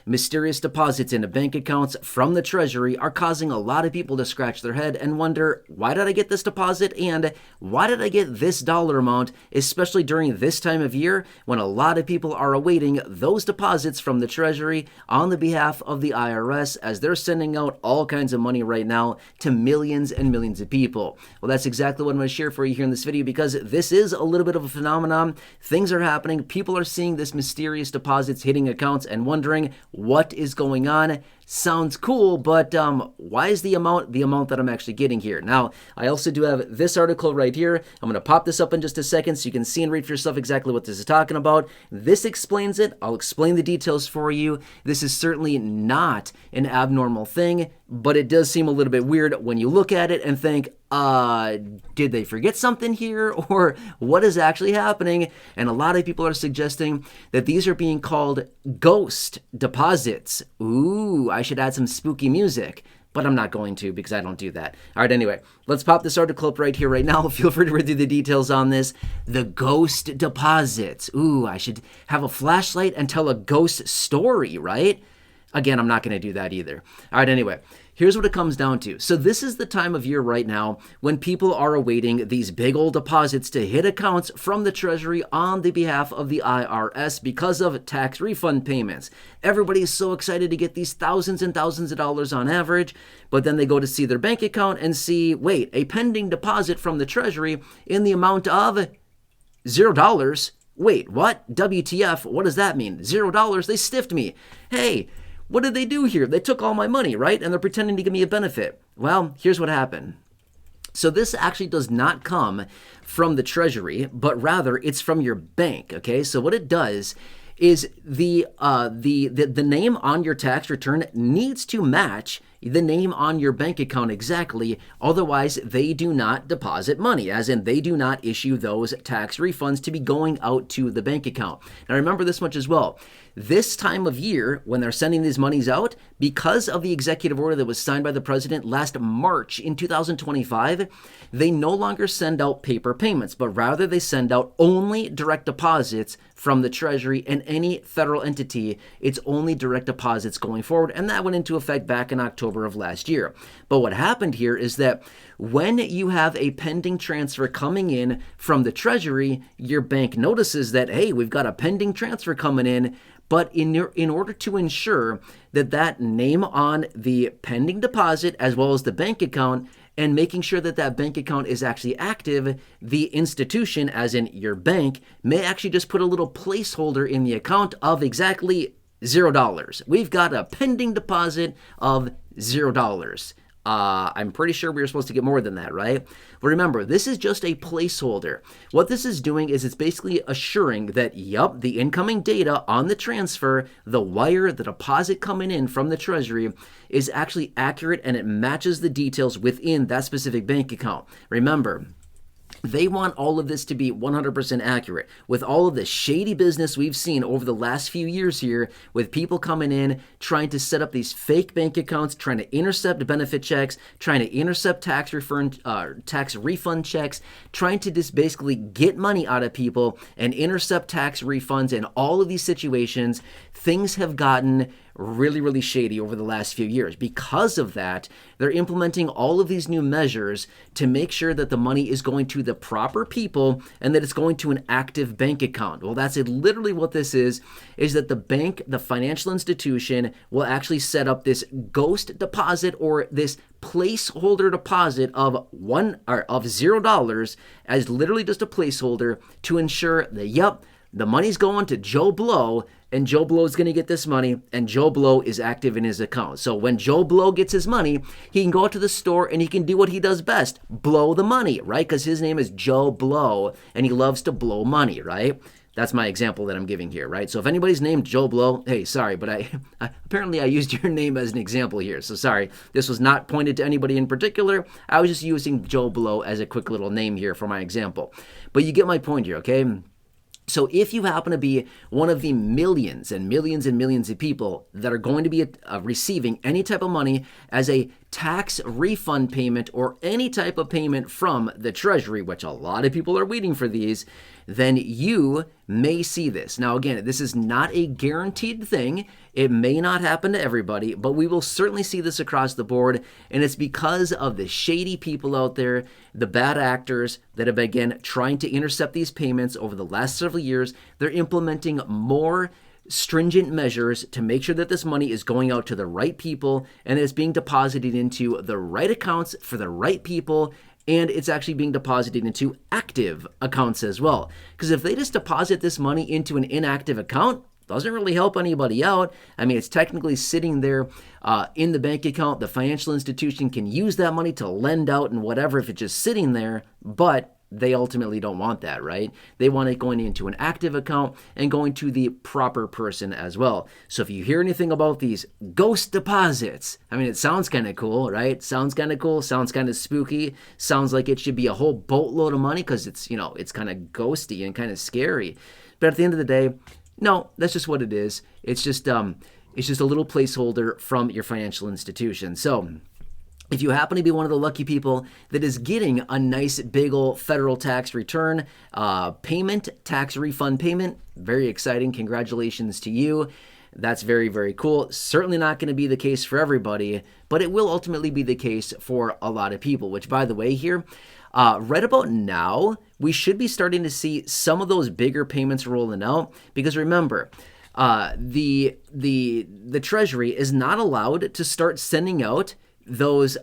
Mysterious deposits into bank accounts from the Treasury are causing a lot of people to scratch their head and wonder, why did I get this deposit and why did I get this dollar amount, especially during this time of year when a lot of people are awaiting those deposits from the Treasury on the behalf of the IRS as they're sending out all kinds of money right now to millions and millions of people. Well, that's exactly what I'm going to share for you here in this video, because this is a little bit of a phenomenon. Things are happening. People are seeing this mysterious deposits hitting accounts and wondering what is going on. Sounds cool, but why is the amount that I'm actually getting here? Now, I also do have this article right here. I'm going to pop this up in just a second so you can see and read for yourself exactly what this is talking about. This explains it. I'll explain the details for you. This is certainly not an abnormal thing, but it does seem a little bit weird when you look at it and think, did they forget something here, or what is actually happening? And a lot of people are suggesting that these are being called ghost deposits. Ooh, I should add some spooky music, but I'm not going to because I don't do that. All right, anyway, let's pop this article up right here, right now. Feel free to read through the details on this. The ghost deposits. Ooh, I should have a flashlight and tell a ghost story, right? Again, I'm not going to do that either. All right, anyway, here's what it comes down to. So this is the time of year right now when people are awaiting these big old deposits to hit accounts from the Treasury on the behalf of the IRS because of tax refund payments. Everybody is so excited to get these thousands and thousands of dollars on average, but then they go to see their bank account and see, wait, a pending deposit from the Treasury in the amount of $0. Wait, what? WTF? What does that mean? $0? They stiffed me. Hey, what did they do here? They took all my money, right? And they're pretending to give me a benefit. Well, here's what happened. So this actually does not come from the Treasury, but rather it's from your bank, okay? So what it does is the name on your tax return needs to match the name on your bank account exactly. Otherwise, they do not deposit money, as in they do not issue those tax refunds to be going out to the bank account. Now, remember this much as well. This time of year, when they're sending these monies out, because of the executive order that was signed by the president last March in 2025, they no longer send out paper payments, but rather they send out only direct deposits from the Treasury and any federal entity. It's only direct deposits going forward, and that went into effect back in October of last year. But what happened here is that when you have a pending transfer coming in from the Treasury, your bank notices that, hey, we've got a pending transfer coming in, but in order to ensure that that name on the pending deposit as well as the bank account and making sure that that bank account is actually active, the institution, as in your bank, may actually just put a little placeholder in the account of exactly $0. We've got a pending deposit of $0. I'm pretty sure we were supposed to get more than that, right? But remember, this is just a placeholder. What this is doing is it's basically assuring that, yup, the incoming data on the transfer, the wire, the deposit coming in from the Treasury is actually accurate and it matches the details within that specific bank account. Remember, they want all of this to be 100% accurate. With all of the shady business we've seen over the last few years here, with people coming in, trying to set up these fake bank accounts, trying to intercept benefit checks, trying to intercept tax refund checks, trying to just basically get money out of people and intercept tax refunds. In all of these situations, things have gotten really, really shady over the last few years. Because of that, they're implementing all of these new measures to make sure that the money is going to the proper people and that it's going to an active bank account. Well, that's literally what this is that the bank, the financial institution, will actually set up this ghost deposit or this placeholder deposit of $0 as literally just a placeholder to ensure that, yep, the money's going to Joe Blow, and Joe Blow is going to get this money, and Joe Blow is active in his account. So when Joe Blow gets his money, he can go out to the store and he can do what he does best, blow the money, right? Because his name is Joe Blow, and he loves to blow money, right? That's my example that I'm giving here, right? So if anybody's named Joe Blow, hey, sorry, but apparently I used your name as an example here. So sorry, this was not pointed to anybody in particular. I was just using Joe Blow as a quick little name here for my example. But you get my point here, okay? So if you happen to be one of the millions and millions and millions of people that are going to be receiving any type of money as a tax refund payment or any type of payment from the Treasury, which a lot of people are waiting for these, then you may see this. Now, again, this is not a guaranteed thing. It may not happen to everybody, but we will certainly see this across the board, and it's because of the shady people out there, the bad actors that have, again, trying to intercept these payments over the last several years. They're implementing more stringent measures to make sure that this money is going out to the right people and it's being deposited into the right accounts for the right people, and it's actually being deposited into active accounts as well. Because if they just deposit this money into an inactive account, doesn't really help anybody out. I mean, it's technically sitting there in the bank account. The financial institution can use that money to lend out and whatever if it's just sitting there, but they ultimately don't want that, right? They want it going into an active account and going to the proper person as well. So if you hear anything about these ghost deposits, I mean, it sounds kind of cool, right? Sounds kind of cool, sounds kind of spooky, sounds like it should be a whole boatload of money because it's, you know, it's kind of ghosty and kind of scary. But at the end of the day, no, that's just what it is. It's just a little placeholder from your financial institution. So if you happen to be one of the lucky people that is getting a nice big old federal tax return payment, tax refund payment, very exciting. Congratulations to you. That's very, very cool. Certainly not going to be the case for everybody, but it will ultimately be the case for a lot of people, which, by the way, here, right about now, we should be starting to see some of those bigger payments rolling out because remember, the Treasury is not allowed to start sending out those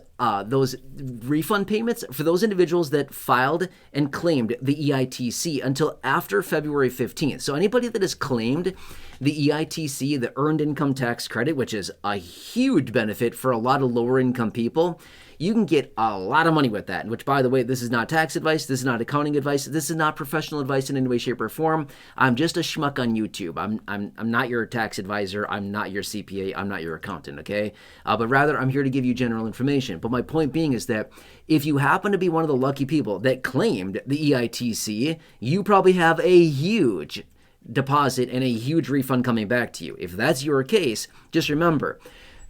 refund payments for those individuals that filed and claimed the EITC until after February 15th. So anybody that has claimed the EITC, the Earned Income Tax Credit, which is a huge benefit for a lot of lower income people, you can get a lot of money with that. Which, by the way, this is not tax advice. This is not accounting advice. This is not professional advice in any way, shape, or form. I'm just a schmuck on YouTube. I'm not your tax advisor. I'm not your CPA. I'm not your accountant, okay? But rather, I'm here to give you general information. But my point being is that if you happen to be one of the lucky people that claimed the EITC, you probably have a huge deposit and a huge refund coming back to you. If that's your case, just remember,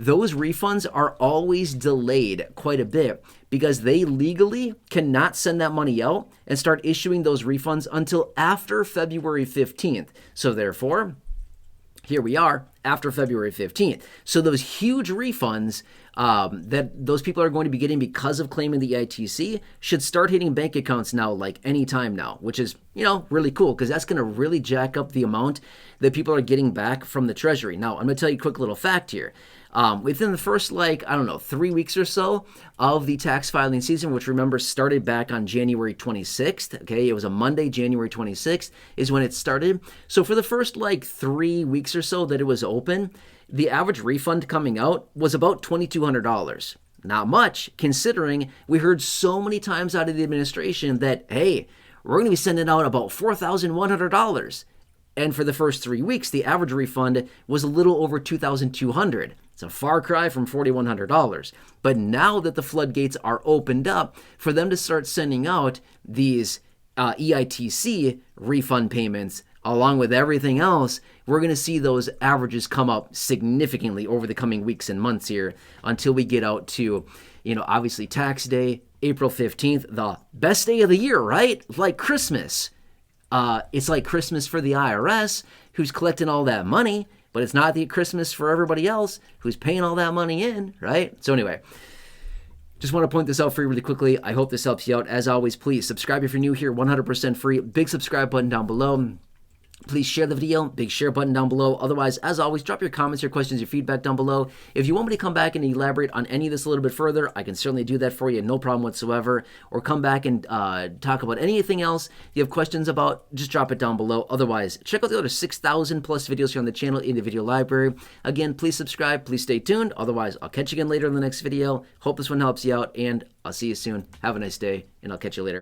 those refunds are always delayed quite a bit because they legally cannot send that money out and start issuing those refunds until after February 15th. So therefore, here we are after February 15th. So those huge refunds that those people are going to be getting because of claiming the EITC should start hitting bank accounts now, like anytime now, which is, you know, really cool because that's going to really jack up the amount that people are getting back from the Treasury. Now, I'm going to tell you a quick little fact here. Within the first, 3 weeks or so of the tax filing season, which remember started back on January 26th, okay, it was a Monday, January 26th is when it started. So for the first 3 weeks or so that it was open, the average refund coming out was about $2,200. Not much, considering we heard so many times out of the administration that, hey, we're going to be sending out about $4,100. And for the first 3 weeks, the average refund was a little over $2,200. It's a far cry from $4,100. But now that the floodgates are opened up for them to start sending out these EITC refund payments, along with everything else, we're going to see those averages come up significantly over the coming weeks and months here until we get out to, obviously tax day, April 15th, the best day of the year, right? Like Christmas. It's like Christmas for the IRS, who's collecting all that money, but it's not the Christmas for everybody else who's paying all that money in, right? So anyway, just want to point this out for you really quickly. I hope this helps you out. As always, please subscribe if you're new here, 100% free. Big subscribe button down below. Please share the video, big share button down below. Otherwise, as always, drop your comments, your questions, your feedback down below. If you want me to come back and elaborate on any of this a little bit further, I can certainly do that for you, no problem whatsoever. Or come back and talk about anything else you have questions about, just drop it down below. Otherwise, check out the other 6,000 plus videos here on the channel in the video library. Again, please subscribe, please stay tuned. Otherwise, I'll catch you again later in the next video. Hope this one helps you out, and I'll see you soon. Have a nice day, and I'll catch you later.